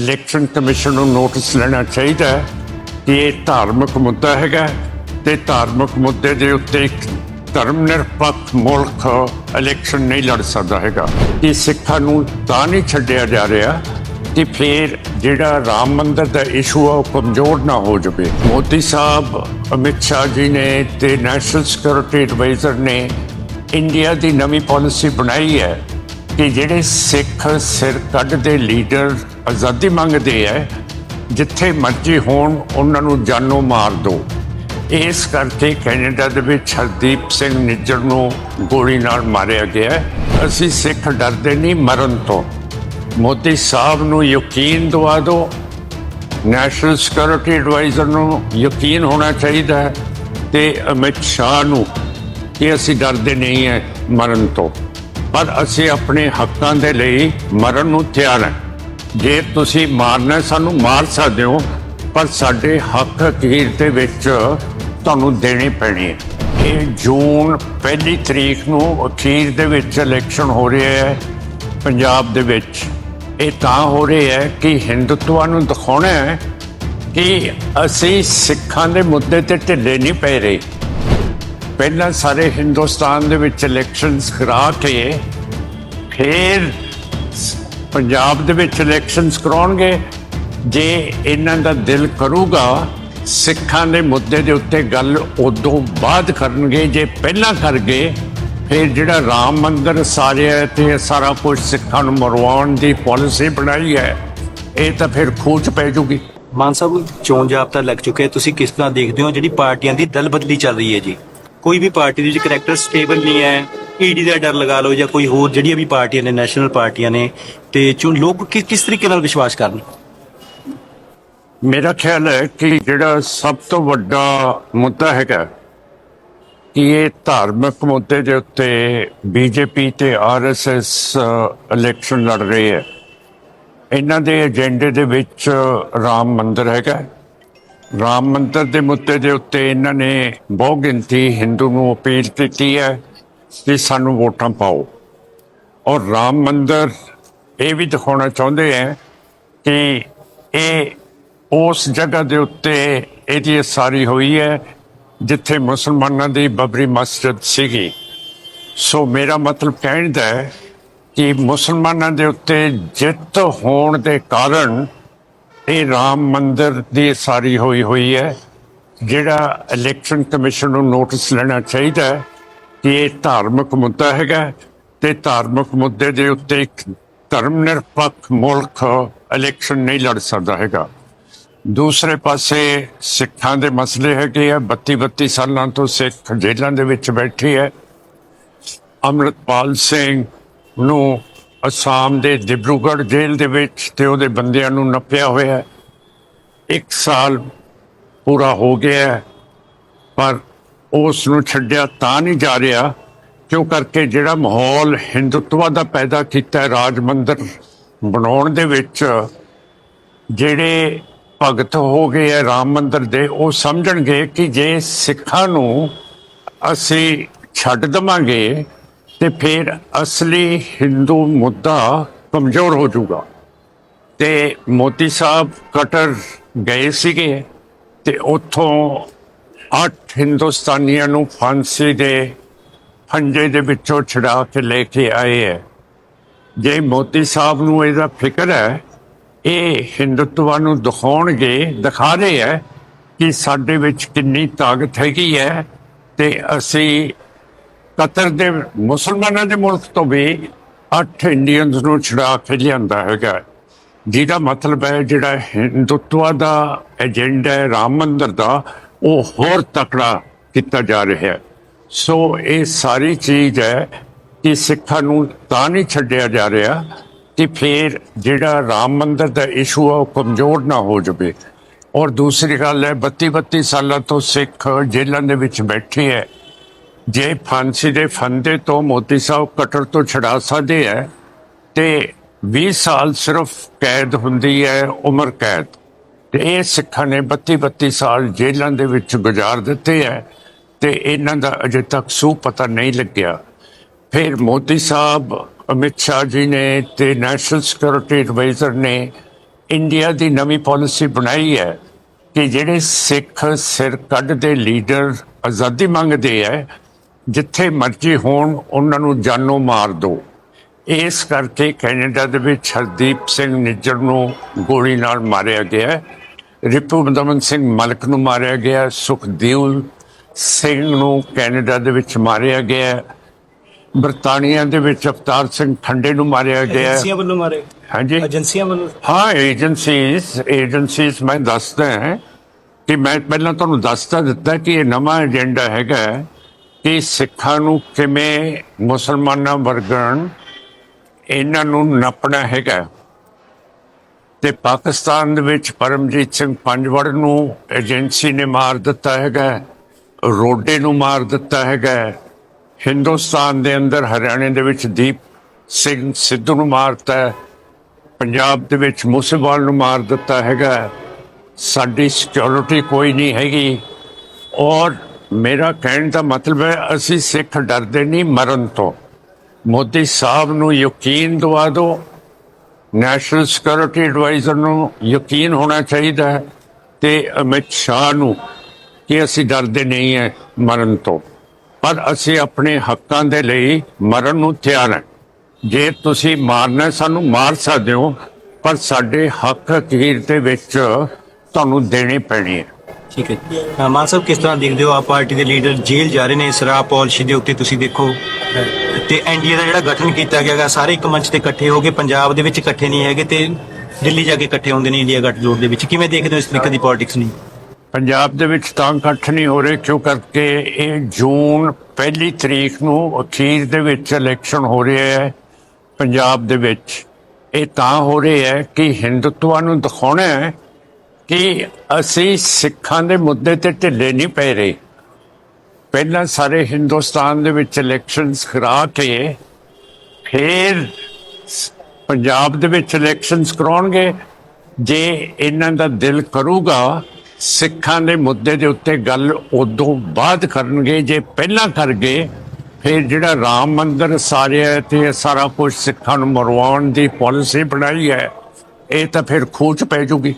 Election commission ਨੂੰ notice ਲੈਣਾ ਚਾਹੀਦਾ ਹੈ ਕਿ ਇਹ ਧਾਰਮਿਕ ਮੁੱਦਾ ਹੈਗਾ ਤੇ ਧਾਰਮਿਕ ਮੁੱਦੇ ਦੇ ਉੱਤੇ ਇੱਕ ਧਰਮ ਨਿਰਪੱਖ ਮੁਲਕ ਇਲੈਕਸ਼ਨ ਨਹੀਂ ਲੜ ਸਕਦਾ ਹੈਗਾ। ਕਿ ਸਿੱਖਾਂ ਨੂੰ ਤਾਂ ਨਹੀਂ ਛੱਡਿਆ ਜਾ ਰਿਹਾ ਕਿ ਫਿਰ ਜਿਹੜਾ ਰਾਮ ਮੰਦਰ ਦਾ ਇਸ਼ੂ ਆ ਉਹ ਕਮਜ਼ੋਰ ਨਾ ਹੋ ਜਾਵੇ। ਮੋਦੀ ਸਾਹਿਬ, ਅਮਿਤ ਸ਼ਾਹ ਜੀ ਨੇ ਤੇ ਨੈਸ਼ਨਲ ਸਿਕਿਉਰਿਟੀ ਐਡਵਾਈਜ਼ਰ ਨੇ ਇੰਡੀਆ ਦੀ ਨਵੀਂ ਪਾਲਿਸੀ ਬਣਾਈ ਹੈ ਕਿ ਜਿਹੜੇ ਸਿੱਖ ਸਿਰ ਕੱਢਦੇ ਲੀਡਰ ਆਜ਼ਾਦੀ ਮੰਗਦੇ ਹੈ, ਜਿੱਥੇ ਮਰਜ਼ੀ ਹੋਣ ਉਹਨਾਂ ਨੂੰ ਜਾਨੋਂ ਮਾਰ ਦਿਓ। ਇਸ ਕਰਕੇ ਕੈਨੇਡਾ ਦੇ ਵਿੱਚ ਹਰਦੀਪ ਸਿੰਘ ਨਿੱਜਰ ਨੂੰ ਗੋਲੀ ਨਾਲ ਮਾਰਿਆ ਗਿਆ। ਅਸੀਂ ਸਿੱਖ ਡਰਦੇ ਨਹੀਂ ਮਰਨ ਤੋਂ। ਮੋਦੀ ਸਾਹਿਬ ਨੂੰ ਯਕੀਨ ਦਿਵਾ ਦਿਓ, ਨੈਸ਼ਨਲ ਸਿਕਿਉਰਿਟੀ ਐਡਵਾਈਜ਼ਰ ਨੂੰ ਯਕੀਨ ਹੋਣਾ ਚਾਹੀਦਾ ਹੈ ਤੇ ਅਮਿਤ ਸ਼ਾਹ ਨੂੰ ਕਿ ਅਸੀਂ ਡਰਦੇ ਨਹੀਂ ਹੈ ਮਰਨ ਤੋਂ, ਪਰ ਅਸੀਂ ਆਪਣੇ ਹੱਕਾਂ ਦੇ ਲਈ ਮਰਨ ਨੂੰ ਤਿਆਰ ਹਾਂ। ਜੇ ਤੁਸੀਂ ਮਾਰਨਾ ਸਾਨੂੰ ਮਾਰ ਸਕਦੇ ਹੋ, ਪਰ ਸਾਡੇ ਹੱਕ ਅਖੀਰ ਦੇ ਵਿੱਚ ਤੁਹਾਨੂੰ ਦੇਣੀ ਪੈਣੀ ਹੈ। ਇਹ ਜੂਨ 1 ਤਰੀਕ ਨੂੰ ਅਖੀਰ ਦੇ ਵਿੱਚ ਇਲੈਕਸ਼ਨ ਹੋ ਰਿਹਾ ਹੈ ਪੰਜਾਬ ਦੇ ਵਿੱਚ। ਇਹ ਤਾਂ ਹੋ ਰਿਹਾ ਹੈ ਕਿ ਹਿੰਦੂਤਵਾ ਨੂੰ ਦਿਖਾਉਣਾ ਹੈ ਕਿ ਅਸੀਂ ਸਿੱਖਾਂ ਦੇ ਮੁੱਦੇ ਤੇ ਢਿੱਲੇ ਨਹੀਂ ਪੈ ਰਹੇ। ਪਹਿਲਾਂ ਸਾਰੇ ਹਿੰਦੁਸਤਾਨ ਦੇ ਵਿੱਚ ਇਲੈਕਸ਼ਨਸ ਕਰਾ ਕੇ ਫਿਰ ਪੰਜਾਬ ਦੇ ਵਿੱਚ ਇਲੈਕਸ਼ਨਸ ਕਰਾਉਣਗੇ। ਜੇ ਇਹਨਾਂ ਦਾ ਦਿਲ ਕਰੂਗਾ ਸਿੱਖਾਂ ਦੇ ਮੁੱਦੇ ਦੇ ਉੱਤੇ ਗੱਲ ਉਦੋਂ ਬਾਅਦ ਕਰਨਗੇ। ਜੇ ਪਹਿਲਾਂ ਕਰ ਗਏ ਫਿਰ ਜਿਹੜਾ ਰਾਮ ਮੰਦਰ ਸਾਰਿਆ ਤੇ ਸਾਰਾ ਕੁਝ ਸਿੱਖਾਂ ਨੂੰ ਮਰਵਾਉਣ ਦੀ ਪਾਲਿਸੀ ਬਣਾਈ ਹੈ, ਇਹ ਤਾਂ ਫਿਰ ਖੂਚ ਪੈ ਜੂਗੀ। ਮਾਨ ਸਾਹਿਬ, ਚੋਣ ਜਾਬਤਾ ਲੱਗ ਚੁੱਕਿਆ, ਤੁਸੀਂ ਕਿਸ ਤਰ੍ਹਾਂ ਦੇਖਦੇ ਹੋ ਜਿਹੜੀ ਪਾਰਟੀਆਂ ਦੀ ਦਲ ਬਦਲੀ ਚੱਲ ਰਹੀ ਹੈ ਜੀ? ਕੋਈ ਵੀ ਪਾਰਟੀ ਦੀ ਕਰੈਕਟਰ ਸਟੇਬਲ ਨਹੀਂ ਹੈ, ਈਡੀ ਦਾ ਡਰ ਲਗਾ ਲਓ ਜਾਂ ਕੋਈ ਹੋਰ ਜਿਹੜੀਆਂ ਵੀ ਪਾਰਟੀਆਂ ਨੇ, ਨੈਸ਼ਨਲ ਪਾਰਟੀਆਂ ਨੇ, ਤੇ ਲੋਕ ਕਿਸ ਤਰੀਕੇ ਨਾਲ ਵਿਸ਼ਵਾਸ ਕਰਨ? ਮੇਰਾ ਖਿਆਲ ਹੈ ਕਿ ਜਿਹੜਾ ਸਭ ਤੋਂ ਵੱਡਾ ਮੁੱਦਾ ਹੈਗਾ ਕਿ ਇਹ ਧਾਰਮਿਕ ਮੁੱਦੇ ਦੇ ਉੱਤੇ ਬੀਜੇਪੀ ਤੇ ਆਰਐਸਐਸ ਇਲੈਕਸ਼ਨ ਲੜ ਰਹੇ ਹੈ। ਇਹਨਾਂ ਦੇ ਏਜੰਡੇ ਦੇ ਵਿੱਚ ਰਾਮ ਮੰਦਰ ਹੈਗਾ। ਰਾਮ ਮੰਦਰ ਦੇ ਮੁੱਦੇ ਦੇ ਉੱਤੇ ਇਹਨਾਂ ਨੇ ਬਹੁ ਗਿਣਤੀ ਹਿੰਦੂ ਨੂੰ ਅਪੀਲ ਕੀਤੀ ਹੈ ਕਿ ਸਾਨੂੰ ਵੋਟਾਂ ਪਾਓ। ਔਰ ਰਾਮ ਮੰਦਰ ਇਹ ਵੀ ਦਿਖਾਉਣਾ ਚਾਹੁੰਦੇ ਹੈ ਕਿ ਇਹ ਉਸ ਜਗ੍ਹਾ ਦੇ ਉੱਤੇ ਇਹਦੀ ਸਾਰੀ ਹੋਈ ਹੈ ਜਿੱਥੇ ਮੁਸਲਮਾਨਾਂ ਦੀ ਬਬਰੀ ਮਸਜਿਦ ਸੀਗੀ। ਸੋ ਮੇਰਾ ਮਤਲਬ ਕਹਿਣ ਦਾ ਹੈ ਕਿ ਮੁਸਲਮਾਨਾਂ ਦੇ ਉੱਤੇ ਜਿੱਤ ਹੋਣ ਦੇ ਕਾਰਨ ਇਹ ਰਾਮ ਮੰਦਰ ਦੀ ਸਾਰੀ ਹੋਈ ਹੈ। ਜਿਹੜਾ ਇਲੈਕਸ਼ਨ ਕਮਿਸ਼ਨ ਨੂੰ ਨੋਟਿਸ ਲੈਣਾ ਚਾਹੀਦਾ ਹੈ ਕਿ ਇਹ ਧਾਰਮਿਕ ਮੁੱਦਾ ਹੈਗਾ ਤੇ ਧਾਰਮਿਕ ਮੁੱਦੇ ਦੇ ਉੱਤੇ ਇੱਕ ਧਰਮ ਨਿਰਪੱਖ ਮੁਲਕ ਇਲੈਕਸ਼ਨ ਨਹੀਂ ਲੜ ਸਕਦਾ ਹੈਗਾ। ਦੂਸਰੇ ਪਾਸੇ ਸਿੱਖਾਂ ਦੇ ਮਸਲੇ ਹੈਗੇ ਆ। 32 ਸਾਲਾਂ ਤੋਂ ਸਿੱਖ ਜੇਲ੍ਹਾਂ ਦੇ ਵਿੱਚ ਬੈਠੇ ਹੈ। ਅੰਮ੍ਰਿਤਪਾਲ ਸਿੰਘ ਨੂੰ ਅਸਾਮ ਦੇ ਡਿਬਰੂਗੜ੍ਹ ਜੇਲ੍ਹ ਦੇ ਵਿੱਚ ਤੇ ਉਹਦੇ ਬੰਦਿਆਂ ਨੂੰ ਨੱਪਿਆ ਹੋਇਆ 1 ਸਾਲ ਪੂਰਾ ਹੋ ਗਿਆ, ਪਰ ਉਸ ਨੂੰ ਛੱਡਿਆ ਤਾਂ ਨਹੀਂ ਜਾ ਰਿਹਾ ਕਿਉਂ ਕਰਕੇ ਜਿਹੜਾ ਮਾਹੌਲ ਹਿੰਦੂਤਵਾ ਦਾ ਪੈਦਾ ਕੀਤਾ ਰਾਜ ਮੰਦਰ ਬਣਾਉਣ ਦੇ ਵਿੱਚ ਜਿਹੜੇ ਭਗਤ ਹੋ ਗਏ ਹੈ ਰਾਮ ਮੰਦਰ ਦੇ, ਉਹ ਸਮਝਣਗੇ ਕਿ ਜੇ ਸਿੱਖਾਂ ਨੂੰ ਅਸੀਂ ਛੱਡ ਦੇਵਾਂਗੇ ਤੇ ਫਿਰ ਅਸਲੀ ਹਿੰਦੂ ਮੁੱਦਾ ਕਮਜ਼ੋਰ ਹੋ ਜਾਊਗਾ। ਤੇ ਮੋਦੀ ਸਾਹਿਬ ਕਟਰ ਗਏ ਸੀਗੇ ਤੇ ਉੱਥੋਂ 8 ਹਿੰਦੁਸਤਾਨੀਆਂ ਨੂੰ ਫਾਂਸੀ ਦੇ ਫੰਜੇ ਦੇ ਵਿੱਚੋਂ ਛੁਡਾ ਕੇ ਲੈ ਕੇ ਆਏ ਹੈ। ਜੇ ਮੋਦੀ ਸਾਹਿਬ ਨੂੰ ਇਹਦਾ ਫਿਕਰ ਹੈ, ਇਹ ਹਿੰਦੂਤਵਾ ਨੂੰ ਦਿਖਾ ਰਹੇ ਹੈ ਕਿ ਸਾਡੇ ਵਿੱਚ ਕਿੰਨੀ ਤਾਕਤ ਹੈਗੀ ਹੈ ਤੇ ਅਸੀਂ ਕਤਰ ਦੇ ਮੁਸਲਮਾਨਾਂ ਦੇ ਮੁਲਕ ਤੋਂ ਵੀ 8 ਇੰਡੀਅਨਸ ਨੂੰ ਛੁਡਾ ਕੇ ਲਿਆਂਦਾ ਹੈਗਾ। ਜਿਹਦਾ ਮਤਲਬ ਹੈ ਜਿਹੜਾ ਹਿੰਦੂਤਵਾ ਦਾ ਏਜੰਡਾ ਹੈ ਰਾਮ ਮੰਦਰ ਦਾ, ਉਹ ਹੋਰ ਤਕੜਾ ਕੀਤਾ ਜਾ ਰਿਹਾ ਹੈ। ਸੋ ਇਹ ਸਾਰੀ ਚੀਜ਼ ਹੈ ਕਿ ਸਿੱਖਾਂ ਨੂੰ ਤਾਂ ਨਹੀਂ ਛੱਡਿਆ ਜਾ ਰਿਹਾ ਕਿ ਫਿਰ ਜਿਹੜਾ ਰਾਮ ਮੰਦਰ ਦਾ ਇਸ਼ੂ ਆ ਉਹ ਕਮਜ਼ੋਰ ਨਾ ਹੋ ਜਾਵੇ। ਔਰ ਦੂਸਰੀ ਗੱਲ ਹੈ 32 ਸਾਲਾਂ ਤੋਂ ਸਿੱਖ ਜੇਲ੍ਹਾਂ ਦੇ ਵਿੱਚ ਬੈਠੇ ਹੈ। ਜੇ ਫਾਂਸੀ ਦੇ ਫੰਦੇ ਤੋਂ ਮੋਦੀ ਸਾਹਿਬ ਕਟਰ ਤੋਂ ਛੁਡਾ ਸਕਦੇ ਹੈ ਤੇ 20 ਸਾਲ ਸਿਰਫ ਕੈਦ ਹੁੰਦੀ ਹੈ, ਉਮਰ ਕੈਦ, ਤੇ ਇਹ ਸਿੱਖਾਂ ਨੇ 32 ਸਾਲ ਜੇਲ੍ਹਾਂ ਦੇ ਵਿੱਚ ਗੁਜ਼ਾਰ ਦਿੱਤੇ ਹੈ ਤੇ ਇਹਨਾਂ ਦਾ ਅਜੇ ਤੱਕ ਸੂ ਪਤਾ ਨਹੀਂ ਲੱਗਿਆ। ਫਿਰ ਮੋਦੀ ਸਾਹਿਬ, ਅਮਿਤ ਸ਼ਾਹ ਜੀ ਨੇ ਤੇ ਨੈਸ਼ਨਲ ਸਿਕਿਉਰਿਟੀ ਐਡਵਾਈਜ਼ਰ ਨੇ ਇੰਡੀਆ ਦੀ ਨਵੀਂ ਪਾਲਿਸੀ ਬਣਾਈ ਹੈ ਕਿ ਜਿਹੜੇ ਸਿੱਖ ਸਿਰ ਕੱਢਦੇ ਲੀਡਰ ਆਜ਼ਾਦੀ ਮੰਗਦੇ ਹੈ, ਜਿੱਥੇ ਮਰਜ਼ੀ ਹੋਣ ਉਹਨਾਂ ਨੂੰ ਜਾਨੋਂ ਮਾਰ ਦਿਓ। ਇਸ ਕਰਕੇ ਕੈਨੇਡਾ ਦੇ ਵਿੱਚ ਹਰਦੀਪ ਸਿੰਘ ਨਿੱਜਰ ਨੂੰ ਗੋਲੀ ਨਾਲ ਮਾਰਿਆ ਗਿਆ, ਰਿਪੂ ਦਮਨ ਸਿੰਘ ਮਲਕ ਨੂੰ ਮਾਰਿਆ ਗਿਆ, ਸੁਖਦੇਵ ਸਿੰਘ ਨੂੰ ਕੈਨੇਡਾ ਦੇ ਵਿੱਚ ਮਾਰਿਆ ਗਿਆ, ਬਰਤਾਨੀਆ ਦੇ ਵਿੱਚ ਅਵਤਾਰ ਸਿੰਘ ਠੰਡੇ ਨੂੰ ਮਾਰਿਆ ਗਿਆ। ਏਜੰਸੀਆਂ ਵੱਲੋਂ ਮਾਰੇ? ਹਾਂਜੀ, ਏਜੰਸੀਆਂ ਵੱਲੋਂ? ਹਾਂ, ਏਜੰਸੀਜ਼ ਮੈਂ ਦੱਸਦਾ ਹਾਂ ਕਿ ਮੈਂ ਪਹਿਲਾਂ ਤੁਹਾਨੂੰ ਦੱਸਦਾ ਦਿੱਤਾ ਕਿ ਇਹ ਨਵਾਂ ਏਜੰਡਾ ਹੈਗਾ ਕਿ ਸਿੱਖਾਂ ਨੂੰ ਕਿਵੇਂ ਮੁਸਲਮਾਨਾਂ ਵਰਗਣ ਇਹਨਾਂ ਨੂੰ ਨੱਪਣਾ ਹੈਗਾ। ਤੇ ਪਾਕਿਸਤਾਨ ਦੇ ਵਿੱਚ ਪਰਮਜੀਤ ਸਿੰਘ ਪੰਜਵੜ ਨੂੰ ਏਜੰਸੀ ਨੇ ਮਾਰ ਦਿੱਤਾ ਹੈਗਾ, ਰੋਡੇ ਨੂੰ ਮਾਰ ਦਿੱਤਾ ਹੈਗਾ। ਹਿੰਦੁਸਤਾਨ ਦੇ ਅੰਦਰ ਹਰਿਆਣੇ ਦੇ ਵਿੱਚ ਦੀਪ ਸਿੰਘ ਸਿੱਧੂ ਨੂੰ ਮਾਰਤਾ ਹੈ, ਪੰਜਾਬ ਦੇ ਵਿੱਚ ਮੂਸੇਵਾਲ ਨੂੰ ਮਾਰ ਦਿੱਤਾ ਹੈਗਾ। ਸਾਡੀ ਸਿਕਿਉਰਿਟੀ ਕੋਈ ਨਹੀਂ ਹੈਗੀ। ਔਰ ਮੇਰਾ ਕਹਿਣ ਦਾ ਮਤਲਬ ਹੈ ਅਸੀਂ ਸਿੱਖ ਡਰਦੇ ਨਹੀਂ ਮਰਨ ਤੋਂ। ਮੋਦੀ ਸਾਹਿਬ ਨੂੰ ਯਕੀਨ ਦਿਵਾ ਦਿਓ, ਨੈਸ਼ਨਲ ਸਿਕਿਉਰਿਟੀ ਐਡਵਾਈਜ਼ਰ ਨੂੰ ਯਕੀਨ ਹੋਣਾ ਚਾਹੀਦਾ ਹੈ ਤੇ ਅਮਿਤ ਸ਼ਾਹ ਨੂੰ ਕਿ ਅਸੀਂ ਡਰਦੇ ਨਹੀਂ ਹੈ ਮਰਨ ਤੋਂ, ਪਰ ਅਸੀਂ ਆਪਣੇ ਹੱਕਾਂ ਦੇ ਲਈ ਮਰਨ ਨੂੰ ਤਿਆਰ ਹਾਂ। ਜੇ ਤੁਸੀਂ ਮਾਰਨਾ ਸਾਨੂੰ ਮਾਰ ਸਕਦੇ ਹੋ, ਪਰ ਸਾਡੇ ਹੱਕ ਅਖੀਰ ਦੇ ਵਿੱਚ ਤੁਹਾਨੂੰ ਦੇਣੇ ਪੈਣੇ ਹੈ। ਠੀਕ ਹੈ। ਮਾਨ ਸਾਹਿਬ, ਕਿਸ ਤਰ੍ਹਾਂ ਦੇਖਦੇ ਹੋ ਆਪ ਪਾਰਟੀ ਦੇ ਲੀਡਰ ਜੇਲ੍ਹ ਜਾ ਰਹੇ ਨੇ ਸ਼ਰਾਬ ਪਾਲਿਸੀ ਦੇ ਉੱਤੇ? ਤੁਸੀਂ ਦੇਖੋ ਤੇ ਐਨਡੀਏ ਦਾ ਜਿਹੜਾ ਗਠਨ ਕੀਤਾ ਗਿਆ ਗਾ, ਸਾਰੇ ਇੱਕ ਮੰਚ ਤੇ ਇਕੱਠੇ ਹੋ ਕੇ, ਪੰਜਾਬ ਦੇ ਵਿੱਚ ਇਕੱਠੇ ਨਹੀਂ ਹੈਗੇ ਤੇ ਦਿੱਲੀ ਜਾ ਕੇ ਇਕੱਠੇ ਹੁੰਦੇ ਨੇ ਇੰਡੀਆ ਗੱਠਜੋੜ ਦੇ ਵਿੱਚ। ਕਿਵੇਂ ਦੇਖਦੇ ਹੋ ਇਸ ਤਰੀਕੇ ਦੀ ਪੋਲਿਟਿਕਸ ਨੂੰ? ਪੰਜਾਬ ਦੇ ਵਿੱਚ ਤਾਂ ਇਕੱਠ ਨਹੀਂ ਹੋ ਰਹੇ ਕਿਉਂ ਕਰਕੇ ਇਹ ਜੂਨ 1 ਤਰੀਕ ਨੂੰ ਅਖੀਰ ਦੇ ਵਿੱਚ ਇਲੈਕਸ਼ਨ ਹੋ ਰਿਹਾ ਹੈ ਪੰਜਾਬ ਦੇ ਵਿੱਚ। ਇਹ ਤਾਂ ਹੋ ਰਿਹਾ ਹੈ ਕਿ ਹਿੰਦੂਤਵਾ ਨੂੰ ਦਿਖਾਉਣਾ ਹੈ ਕਿ ਅਸੀਂ ਸਿੱਖਾਂ ਦੇ ਮੁੱਦੇ ਤੇ ਢਿੱਲੇ ਨਹੀਂ ਪੈ ਰਹੇ। ਪਹਿਲਾਂ ਸਾਰੇ ਹਿੰਦੁਸਤਾਨ ਦੇ ਵਿੱਚ ਇਲੈਕਸ਼ਨਸ ਕਰਾ ਕੇ ਫਿਰ ਪੰਜਾਬ ਦੇ ਵਿੱਚ ਇਲੈਕਸ਼ਨਸ ਕਰਾਉਣਗੇ। ਜੇ ਇਹਨਾਂ ਦਾ ਦਿਲ ਕਰੂਗਾ ਸਿੱਖਾਂ ਦੇ ਮੁੱਦੇ ਦੇ ਉੱਤੇ ਗੱਲ ਉਦੋਂ ਬਾਅਦ ਕਰਨਗੇ। ਜੇ ਪਹਿਲਾਂ ਕਰ ਗਏ ਫਿਰ ਜਿਹੜਾ ਰਾਮ ਮੰਦਿਰ ਸਾਰਿਆ ਤੇ ਸਾਰਾ ਕੁਝ ਸਿੱਖਾਂ ਨੂੰ ਮਰਵਾਉਣ ਦੀ ਪਾਲਿਸੀ ਬਣਾਈ ਹੈ, ਇਹ ਤਾਂ ਫਿਰ ਖੂਚ ਪੈ ਜੂਗੀ।